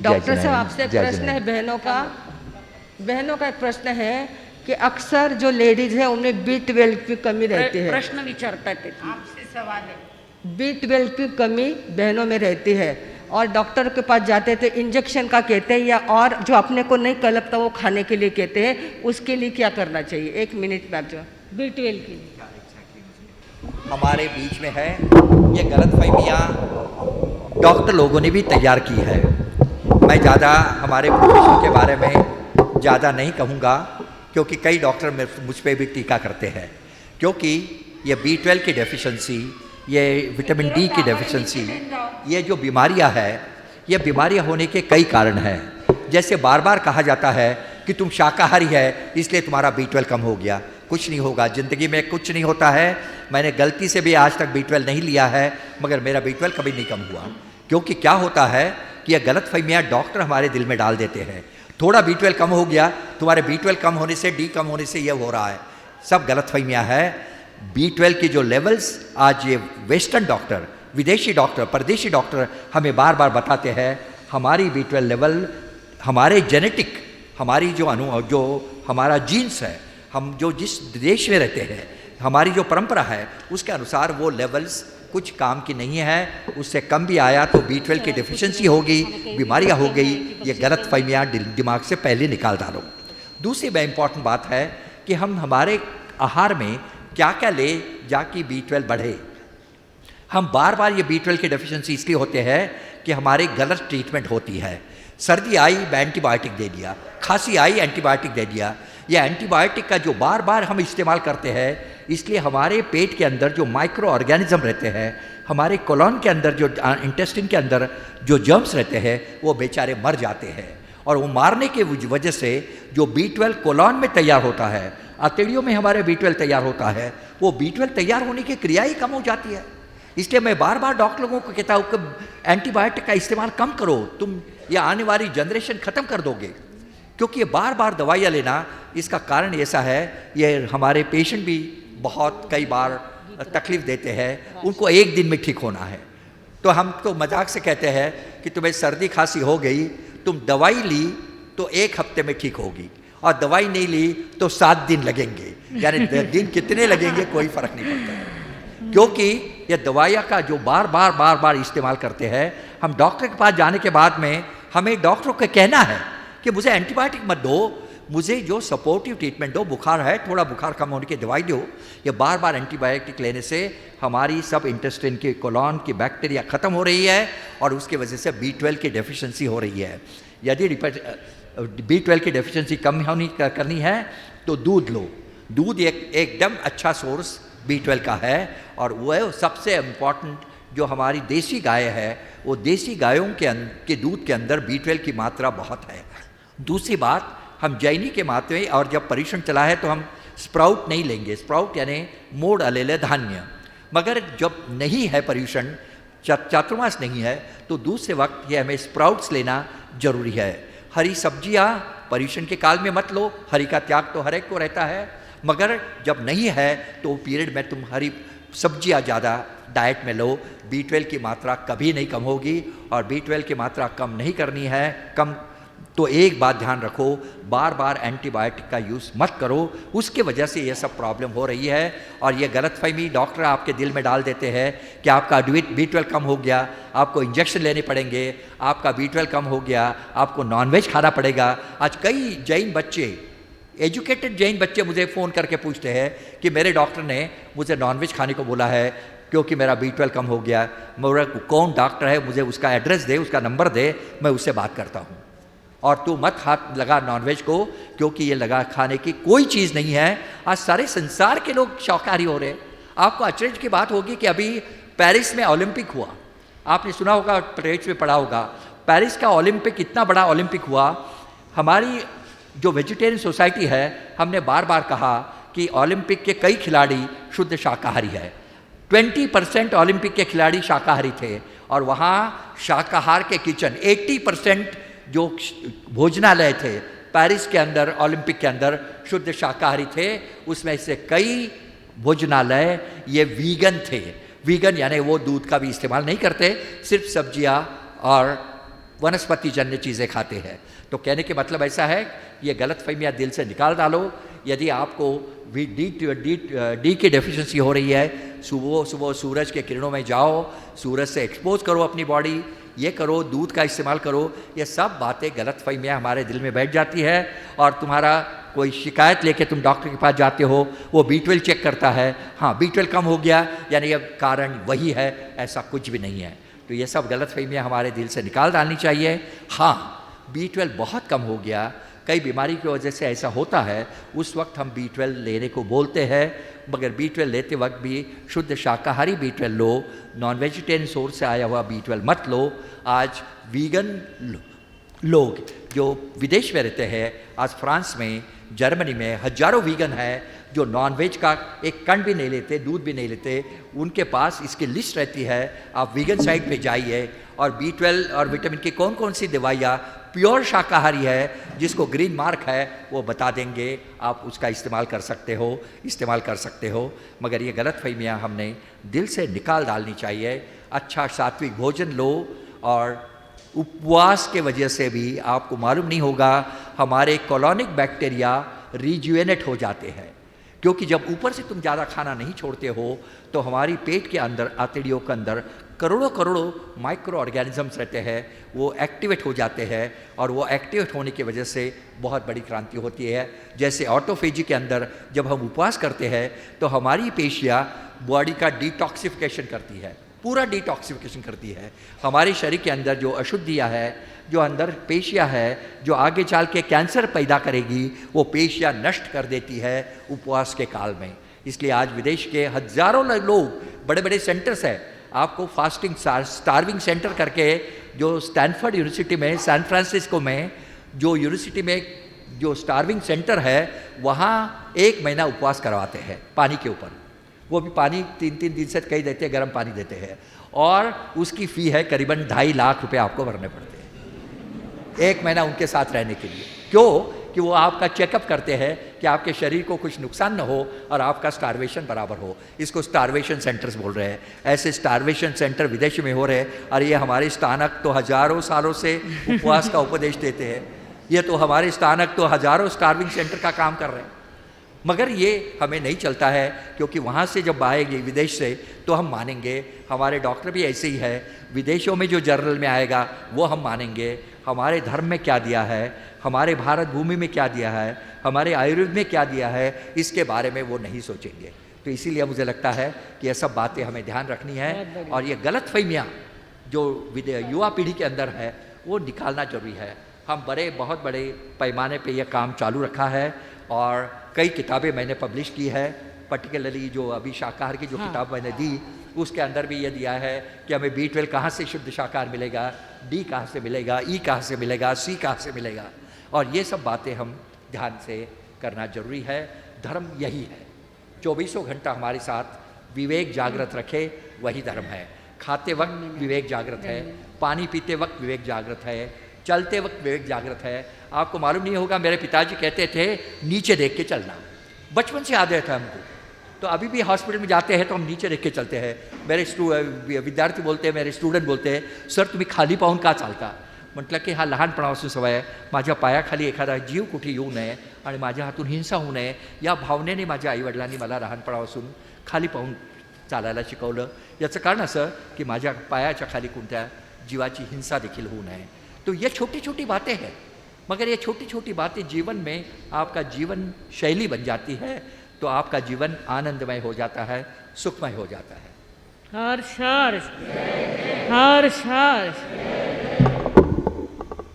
Doctor साहब आपसे एक प्रश्न है बहनों का एक प्रश्न है कि अक्सर जो लेडीज है उनमें B12 की कमी रहती है। प्रश्न विचारतात ते आपसे सवाल है। B12 की कमी बहनों में रहती है और डॉक्टर के पास जाते थे इंजेक्शन का कहते हैं या और जो अपने को नहीं कलपता वो खाने के लिए कहते हैं, उसके लिए क्या करना चाहिए? 1 मिनट में आप जो B12 के लिए हमारे बीच में है, ये गलतफहमियाँ डॉक्टर लोगों ने भी तैयार की है। मैं ज़्यादा हमारे प्रोफेशन के बारे में ज़्यादा नहीं कहूँगा क्योंकि कई डॉक्टर मुझ पर भी टीका करते हैं, क्योंकि ये B12 की डेफिशिएंसी, ये विटामिन डी की डेफिशिएंसी, ये जो बीमारियां है, ये बीमारियां होने के कई कारण हैं। जैसे बार बार कहा जाता है कि तुम शाकाहारी है इसलिए तुम्हारा B12 कम हो गया। कुछ नहीं होगा, ज़िंदगी में कुछ नहीं होता है। मैंने गलती से भी आज तक B12 नहीं लिया है मगर मेरा B12 कभी नहीं कम हुआ। क्योंकि क्या होता है कि यह गलतफहमियाँ डॉक्टर हमारे दिल में डाल देते हैं। थोड़ा B12 कम हो गया, तुम्हारे B12 कम होने से, डी कम होने से ये हो रहा है, सब गलतफहमियाँ है। B12 की जो लेवल्स आज ये वेस्टर्न डॉक्टर, विदेशी डॉक्टर, परदेशी डॉक्टर हमें बार बार बताते हैं, हमारी B12 लेवल हमारे जेनेटिक, हमारी जो हमारा जीन्स है, हम जो जिस देश में रहते हैं, हमारी जो परंपरा है उसके अनुसार वो लेवल्स कुछ काम की नहीं है। उससे कम भी आया तो B12 की डेफिशिएंसी हो गई, बीमारियाँ हो गई। ये गलतफहमियाँ दिमाग से पहले निकाल डालो। दूसरी इम्पॉर्टेंट बात है कि हम हमारे आहार में क्या क्या ले जाकि B12 बढ़े। हम बार बार ये B12 की डेफिशिएंसी इसलिए होते हैं कि हमारे गलत ट्रीटमेंट होती है। सर्दी आई, एंटीबायोटिक दे दिया, खांसी आई, एंटीबायोटिक दे दिया। यह एंटीबायोटिक का जो बार बार हम इस्तेमाल करते हैं, इसलिए हमारे पेट के अंदर जो माइक्रो ऑर्गेनिज्म रहते हैं, हमारे कोलन के अंदर जो इंटेस्टिन के अंदर जो जर्म्स रहते हैं, वो बेचारे मर जाते हैं। और वो मारने के वजह से जो B12 कोलन में तैयार होता है, आंतड़ियों में हमारे B12 तैयार होता है, वो B12 तैयार होने की क्रिया ही कम हो जाती है। इसलिए मैं बार बार डॉक्टर लोगों को कहता हूँ कि एंटीबायोटिक का इस्तेमाल कम करो, तुम ये आने वाली जनरेशन ख़त्म कर दोगे। क्योंकि ये बार बार दवाइयाँ लेना, इसका कारण ऐसा है, ये हमारे पेशेंट भी बहुत कई बार तकलीफ़ देते हैं, उनको एक दिन में ठीक होना है। तो हम तो मजाक से कहते हैं कि तुम्हें सर्दी खांसी हो गई, तुम दवाई ली तो 1 हफ्ते में ठीक होगी, और दवाई नहीं ली तो 7 दिन लगेंगे। यानी दिन कितने लगेंगे कोई फ़र्क नहीं पड़ता है। क्योंकि ये दवाइयाँ का जो बार बार इस्तेमाल करते हैं, हम डॉक्टर के पास जाने के बाद में हमें डॉक्टरों को कहना है कि मुझे एंटीबायोटिक मत दो, मुझे जो सपोर्टिव ट्रीटमेंट दो, बुखार है थोड़ा बुखार कम होने की दवाई दो। ये बार बार एंटीबायोटिक लेने से हमारी सब इंटेस्टाइन की कोलन की बैक्टीरिया ख़त्म हो रही है और उसकी वजह से B12 की डेफिशिएंसी हो रही है। यदि B12 की डेफिशिएंसी कम करनी है तो दूध लो। दूध एकदम अच्छा सोर्स B12 का है, और वह सबसे इम्पॉर्टेंट जो हमारी देसी गाय है, वो देसी गायों के दूध के अंदर B12 की मात्रा बहुत है। दूसरी बात, हम जैनी के मात्रे, और जब पर्यूषण चला है तो हम स्प्राउट नहीं लेंगे। स्प्राउट यानी मोड़ अलेले धान्य। मगर जब नहीं है पर्यूषण, चातुर्मास नहीं है, तो दूसरे वक्त ये हमें स्प्राउट्स लेना जरूरी है। हरी सब्जियाँ पर्यूषण के काल में मत लो, हरी का त्याग तो हर एक को रहता है, मगर जब नहीं है तो पीरियड में तुम हरी सब्जियाँ ज़्यादा डाइट में लो। B12 की मात्रा कभी नहीं कम होगी, और B12 की मात्रा कम नहीं करनी है। कम तो एक बात ध्यान रखो, बार बार एंटीबायोटिक का यूज़ मत करो, उसके वजह से ये सब प्रॉब्लम हो रही है। और ये गलतफहमी डॉक्टर आपके दिल में डाल देते हैं कि आपका B12 कम हो गया, आपको इंजेक्शन लेने पड़ेंगे, आपका B12 कम हो गया, आपको नॉनवेज खाना पड़ेगा। आज कई जैन बच्चे, एजुकेटेड जैन बच्चे मुझे फ़ोन करके पूछते हैं कि मेरे डॉक्टर ने मुझे नॉनवेज खाने को बोला है क्योंकि मेरा B12 कम हो गया। मेरा कौन डॉक्टर है, मुझे उसका एड्रेस दे, उसका नंबर दे, मैं उससे बात करता हूँ। और तू मत हाथ लगा नॉनवेज को, क्योंकि ये लगा खाने की कोई चीज़ नहीं है। आज सारे संसार के लोग शाकाहारी हो रहे हैं। आपको आश्चर्य की बात होगी कि अभी पेरिस में ओलंपिक हुआ, आपने सुना होगा, प्रेस में पढ़ा होगा, पेरिस का ओलंपिक इतना बड़ा ओलंपिक हुआ। हमारी जो वेजिटेरियन सोसाइटी है, हमने बार बार कहा कि ओलंपिक के कई खिलाड़ी शुद्ध शाकाहारी है। 20% ओलंपिक के खिलाड़ी शाकाहारी थे, और वहाँ शाकाहार के किचन 80% जो भोजनालय थे पेरिस के अंदर, ओलंपिक के अंदर शुद्ध शाकाहारी थे। उसमें से कई भोजनालय ये वीगन थे। वीगन यानी वो दूध का भी इस्तेमाल नहीं करते, सिर्फ सब्जियाँ और वनस्पति जन्य चीज़ें खाते हैं। तो कहने के मतलब ऐसा है, ये गलतफहमियाँ दिल से निकाल डालो। यदि आपको भी डी की डेफिशिएंसी हो रही है, सुबह सुबह सूरज के किरणों में जाओ, सूरज से एक्सपोज करो अपनी बॉडी, ये करो, दूध का इस्तेमाल करो। ये सब बातें गलतफहमियाँ हमारे दिल में बैठ जाती है और तुम्हारा कोई शिकायत लेके तुम डॉक्टर के पास जाते हो, वो B12 चेक करता है, हाँ B12 कम हो गया यानी अब कारण वही है, ऐसा कुछ भी नहीं है। तो ये सब गलतफहमियाँ हमारे दिल से निकाल डालनी चाहिए। हाँ, B12 बहुत कम हो गया, कई बीमारी की वजह से ऐसा होता है, उस वक्त हम B12 लेने को बोलते हैं, मगर B12 लेते वक्त भी शुद्ध शाकाहारी B12 लो, नॉन वेजिटेरियन सोर्स से आया हुआ B12 मत लो। आज वीगन लोग जो विदेश में रहते हैं, आज फ्रांस में, जर्मनी में हजारों वीगन हैं जो नॉन वेज का एक कण भी नहीं लेते, दूध भी नहीं लेते, उनके पास इसकी लिस्ट रहती है। आप वीगन साइट पे जाइए और B12 और विटामिन की कौन कौन सी दवाइयाँ प्योर शाकाहारी है, जिसको ग्रीन मार्क है, वो बता देंगे, आप उसका इस्तेमाल कर सकते हो। मगर ये गलतफहमियाँ हमने दिल से निकाल डालनी चाहिए। अच्छा सात्विक भोजन लो, और उपवास के वजह से भी आपको मालूम नहीं होगा, हमारे कॉलोनिक बैक्टीरिया रिजुवेनेट हो जाते हैं, क्योंकि जब ऊपर से तुम ज़्यादा खाना नहीं छोड़ते हो तो हमारी पेट के अंदर, आंतड़ियों के अंदर करोड़ों माइक्रो ऑर्गेनिजम्स रहते हैं, वो एक्टिवेट हो जाते हैं, और वो एक्टिवेट होने की वजह से बहुत बड़ी क्रांति होती है। जैसे ऑटोफेजी के अंदर जब हम उपवास करते हैं तो हमारी पेशियाँ बॉडी का डिटॉक्सिफिकेशन करती है, पूरा डिटॉक्सिफिकेशन करती है। हमारे शरीर के अंदर जो अशुद्धियाँ है, जो अंदर पेशियाँ है, जो आगे चल के कैंसर पैदा करेगी, वो पेशियाँ नष्ट कर देती है उपवास के काल में। इसलिए आज विदेश के हजारों लोग, बड़े बड़े सेंटर्स हैं, आपको फास्टिंग स्टार्विंग सेंटर करके, जो स्टैनफोर्ड यूनिवर्सिटी में, सैन फ्रांसिस्को में जो यूनिवर्सिटी में जो स्टार्विंग सेंटर है, वहाँ 1 महीना उपवास करवाते हैं पानी के ऊपर। वो भी पानी 3-3 दिन से कई देते हैं, गर्म पानी देते हैं, और उसकी फ़ी है करीबन 2.5 लाख रुपए आपको भरने पड़ते हैं 1 महीना उनके साथ रहने के लिए। क्यों? कि वो आपका चेकअप करते हैं कि आपके शरीर को कुछ नुकसान न हो और आपका स्टारवेशन बराबर हो। इसको स्टारवेशन सेंटर्स बोल रहे हैं। ऐसे स्टारवेशन सेंटर विदेश में हो रहे हैं, और ये हमारे स्थानक तो हजारों सालों से उपवास का उपदेश देते हैं। ये तो हमारे स्थानक तो हजारों स्टार्विंग सेंटर का काम कर रहे हैं, मगर ये हमें नहीं चलता है, क्योंकि वहाँ से जब आएगी विदेश से तो हम मानेंगे। हमारे डॉक्टर भी ऐसे ही है, विदेशों में जो जर्नल में आएगा वो हम मानेंगे। हमारे धर्म में क्या दिया है, हमारे भारत भूमि में क्या दिया है, हमारे आयुर्वेद में क्या दिया है, इसके बारे में वो नहीं सोचेंगे। तो इसीलिए मुझे लगता है कि ये सब बातें हमें ध्यान रखनी है, और ये गलतफहमियाँ जो युवा पीढ़ी के अंदर है वो निकालना जरूरी है। हम बहुत बड़े पैमाने पे ये काम चालू रखा है, और कई किताबें मैंने पब्लिश की है। पर्टिकुलरली जो अभी शाकाहार की जो किताब मैंने दी, उसके अंदर भी ये दिया है कि हमें B12 कहाँ से शुद्ध शाकाहार मिलेगा, D कहाँ से मिलेगा, E कहाँ से मिलेगा, C कहाँ से मिलेगा, और ये सब बातें हम ध्यान से करना जरूरी है। धर्म यही है, 24 घंटा हमारे साथ विवेक जागृत रखे, वही धर्म है। खाते वक्त विवेक जागृत है, पानी पीते वक्त विवेक जागृत है, चलते वक्त विवेक जागृत है। आपको मालूम नहीं होगा, मेरे पिताजी कहते थे नीचे देख के चलना, बचपन से आदत है हमको। तो अभी भी हॉस्पिटल में जाते हैं तो हम नीचे देख के चलते हैं। मेरे विद्यार्थी बोलते हैं, मेरे स्टूडेंट बोलते हैं, सर तुम्ही खाली पाहून का चालता? म्हटलं की हा लहानपणापासून सवय आहे, माझ्या पायाखाली एखादा जीव कुठे येऊ नये आणि माझ्या हातून हिंसा होऊ नये, या भावनेने माझ्या आईवडिलांनी मला लहानपणापासून खाली पाहून चालायला शिकवलं। याचं कारण असं की माझ्या पायाच्या खाली कोणत्या जीवाची हिंसा देखील होऊ नये। तो ये छोटी छोटी बातें हैं, मगर ये छोटी छोटी बातें जीवन में आपका जीवन शैली बन जाती है, तो आपका जीवन आनंदमय हो जाता है, सुखमय हो जाता है। हर्ष हर्ष हर्ष हर्ष।